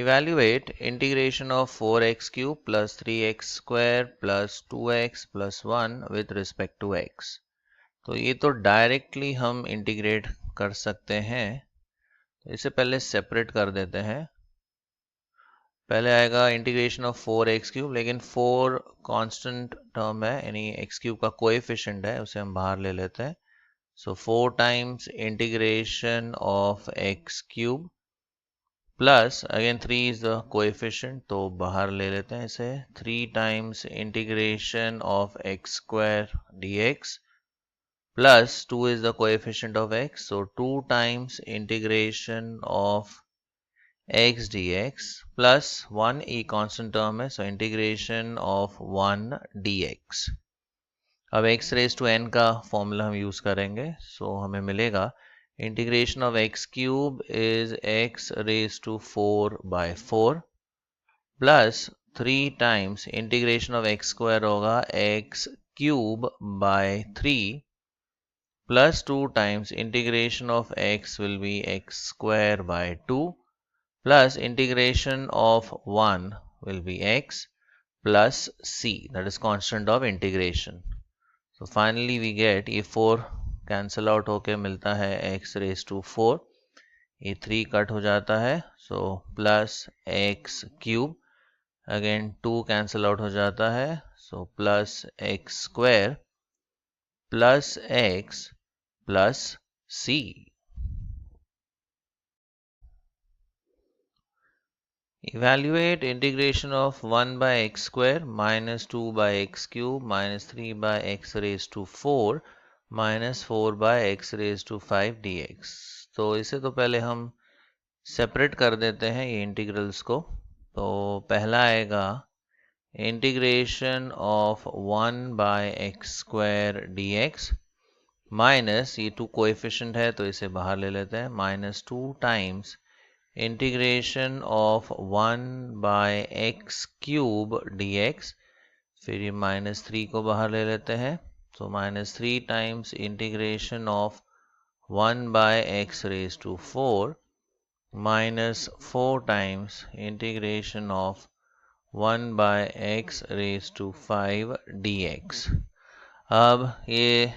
Evaluate integration of 4x cube plus 3x square plus 2x plus 1 with respect to x. तो ये तो directly हम integrate कर सकते हैं, तो इसे पहले सेपरेट कर देते हैं। पहले आएगा इंटीग्रेशन ऑफ 4x क्यूब, लेकिन 4 कांस्टेंट टर्म है, यानी x क्यूब का कोएफिशिएंट है, उसे हम बाहर ले लेते हैं। सो 4 times integration of x cube plus again 3 is the coefficient, तो बाहर ले लेते हैं इसे। 3 times integration of x square dx plus 2 is the coefficient of x, so 2 times integration of x dx plus 1 e constant term है, so integration of 1 dx। अब x raised to n का formula हम use करेंगे, so हमें मिलेगा integration of x cube is x raised to 4 by 4 plus 3 times integration of x square होगा x cube by 3 plus 2 times integration of x will be x square by 2 plus integration of 1 will be x plus c, that is constant of integration. So finally we get ये 4 cancel out होके मिलता है x raised to 4, ये 3 cut हो जाता है, so plus x cube, again 2 cancel out हो जाता है, so plus x square plus x plus c. Evaluate integration of 1 by x square minus 2 by x cube minus 3 by x raised to 4 minus 4 by x raised to 5 dx। तो इसे तो पहले हम separate कर देते हैं ये इंटीग्रल्स को। तो पहला आएगा integration of 1 by x square dx minus ये 2 कोएफिशिएंट है, तो इसे बाहर ले लेते हैं, minus 2 times integration of 1 by x cube dx, फिर ये माइनस 3 को बाहर ले लेते हैं, तो minus 3 times integration of 1 by x raised to 4 minus 4 times integration of 1 by x raised to 5 dx। अब ये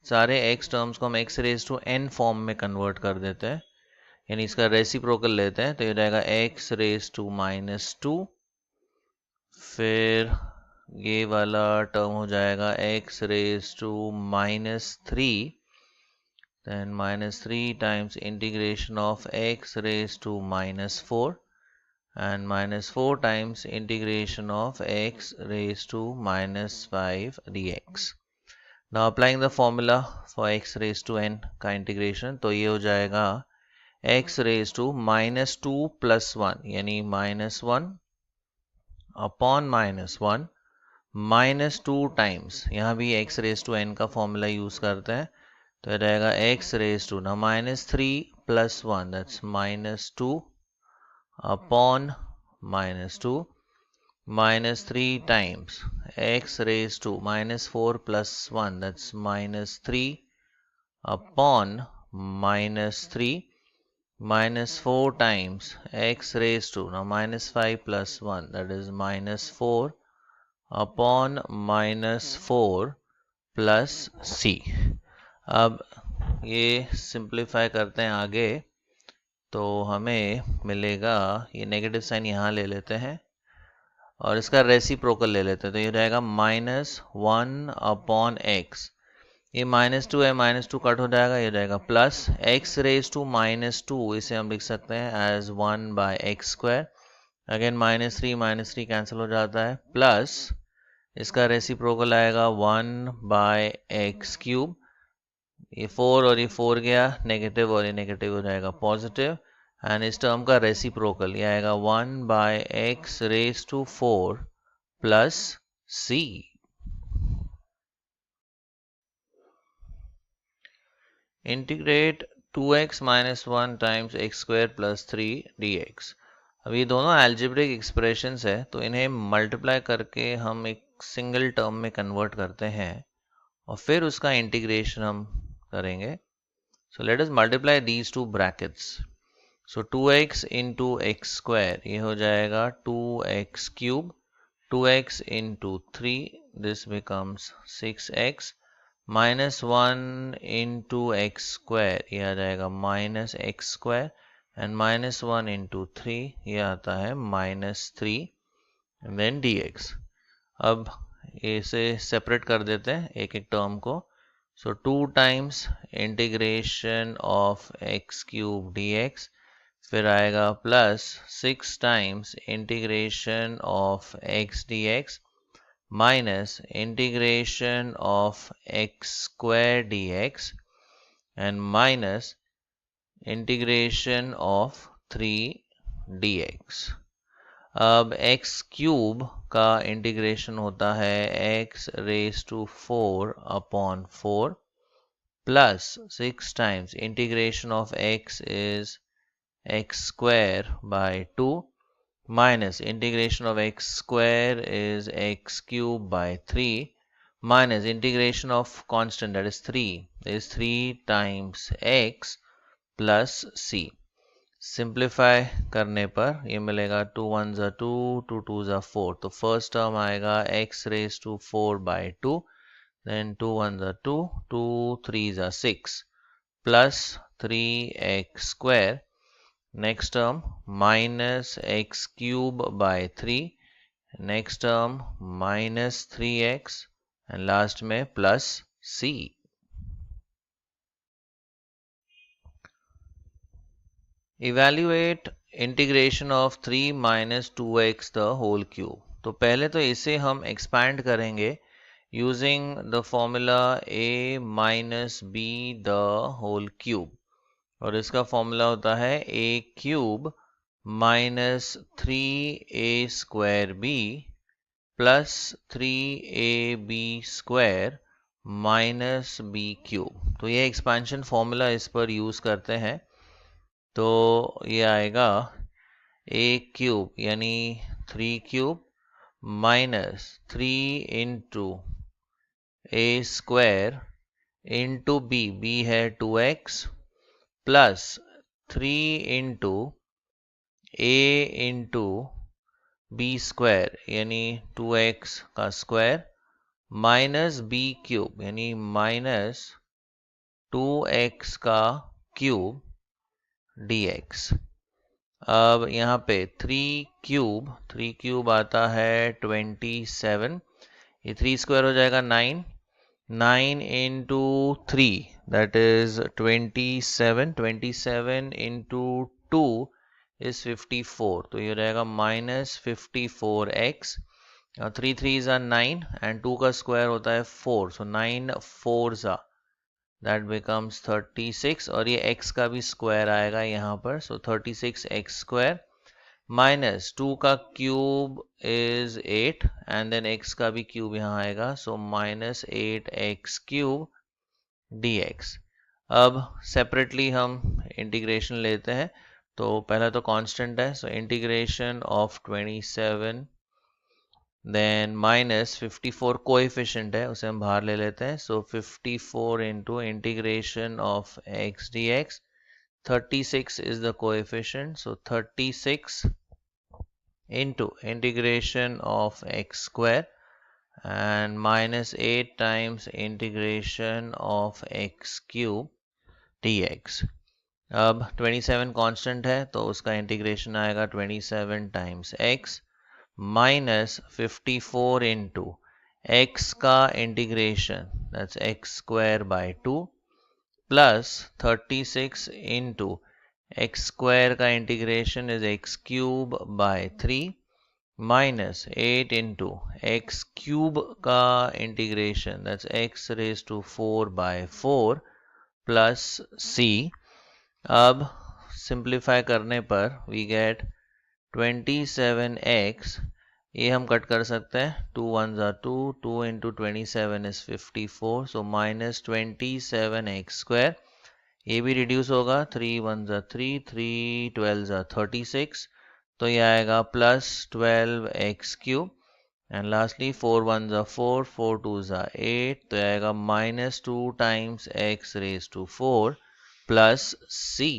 सारे x टर्म्स को हम x raised to n form में कन्वर्ट कर देते हैं, यानी इसका रेसिप्रोकल लेते हैं, तो ये रहेगा x raised to -2, फिर ये वाला टर्म हो जाएगा x raised to -3, then -3 times integration of x raised to -4 and -4 times integration of x raised to -5 dx। Now applying the formula for x raised to n का integration, तो ये हो जाएगा x raised to -2 plus 1, यानी -1 upon -1 -2 times, यहाँ भी x raised to n का formula use करते हैं, तो ये रहेगा x raised to ना -3 plus 1, that's -2 upon -2 -3 times x raised to -4 plus 1, that's -3 upon -3 -4 times x raised to now -5 plus 1, that is -4 upon -4 plus c। अब ये सिंप्लीफाई करते हैं आगे, तो हमें मिलेगा, ये नेगेटिव साइन यहाँ ले लेते हैं और इसका रेसिप्रोकल ले लेते हैं, तो ये रहेगा -1 अपॉन x, ये -2 है, -2 कट हो जाएगा, ये रहेगा प्लस x रेज टू -2, इसे हम लिख सकते हैं as 1 by x square, again -3 cancel हो जाता है, प्लस इसका रेसिप्रोकल आएगा 1 by x क्यूब, ये 4 और ये 4 गया नेगेटिव और ये नेगेटिव हो जाएगा पॉजिटिव, एंड इस टर्म का रेसिप्रोकल ये आएगा 1 by x raise to 4 plus c। Integrate 2x minus 1 times x square plus 3 dx। अब ये दोनों एल्जेब्रिक एक्सप्रेशंस है, तो इन्हें मल्टीप्लाई करके हम एक सिंगल टर्म में कन्वर्ट करते हैं और फिर उसका इंटीग्रेशन हम करेंगे। So let us multiply these two brackets. So 2x into x square ये हो जाएगा 2x cube, 2x into 3 this becomes 6x minus 1 into x square ये आ जाएगा minus x square and minus 1 into 3 ये आता है माइनस 3 एंड देन dx। अब इसे सेपरेट कर देते हैं एक एक टर्म को। So 2 times integration of x cube dx, फिर आएगा plus 6 times integration of x dx minus integration of x square dx and minus integration of 3 dx। अब x क्यूब का इंटीग्रेशन होता है x raise to 4 upon 4 plus 6 times integration of x is x square by 2 minus integration of x square is x cube by 3 minus integration of constant that is 3 is 3 times x plus c। Simplify करने पर ये मिलेगा 2 1 ज़ा 2 2 2 ज़ा 4, तो first term आएगा x raise to 4 by 2 then 2 1 ज़ा 2 2 3 ज़ा 6 plus 3x square, next term minus x cube by 3, next term minus 3x and last में plus c। Evaluate integration of 3 minus 2x the whole cube। तो पहले तो इसे हम expand करेंगे using the formula a minus b the whole cube, और इसका formula होता है a cube minus 3a square b plus 3ab square minus b cube. तो ये एक्सपेंशन फॉर्मूला इस पर यूज़ करते हैं, तो ये आएगा a क्यूब यानी 3 cube minus 3 into a square into b है 2x plus 3 into a into B square यानी 2x का स्क्वायर माइनस b क्यूब यानी माइनस 2x का क्यूब dx। अब यहाँ पे 3 क्यूब आता है 27, ये 3 स्क्वायर हो जाएगा 9, 9 into 3 that is 27, 27 into 2 is 54, तो ये रहेगा minus 54x, 3 3s are 9 and 2 का स्क्वायर होता है 4, so 9 4s are that becomes 36, और ये x का भी स्क्वायर आएगा यहाँ पर, so 36x स्क्वायर माइनस 2 का cube is 8 and then x का भी क्यूब यहाँ आएगा, so minus 8x cube dx। अब सेपरेटली हम इंटीग्रेशन लेते हैं, तो पहला तो कांस्टेंट है, so integration of 27 then minus 54 coefficient है उसे हम बाहर ले लेते हैं, so 54 into integration of x dx, 36 is the coefficient, so 36 into integration of x square and minus 8 times integration of x cube dx। अब 27 कांस्टेंट है तो उसका इंटीग्रेशन आएगा 27 times x minus 54 into x का integration that's x square by 2 plus 36 into x square का integration is x cube by 3 minus 8 into x cube का integration that's x raise to 4 by 4 plus c। अब simplify करने पर we get 27x, ये हम cut कर सकते हैं, 2 1 ज़ा 2, 2 into 27 is 54, so minus 27x square, ये भी रिड्यूस होगा, 3 1 ज़ा 3, 3 12 ज़ा 36, तो ये आएगा plus 12x cube and lastly 4 1 ज़ा 4, 4 2 ज़ा 8, तो ये आएगा minus 2 times x raise to 4 plus c।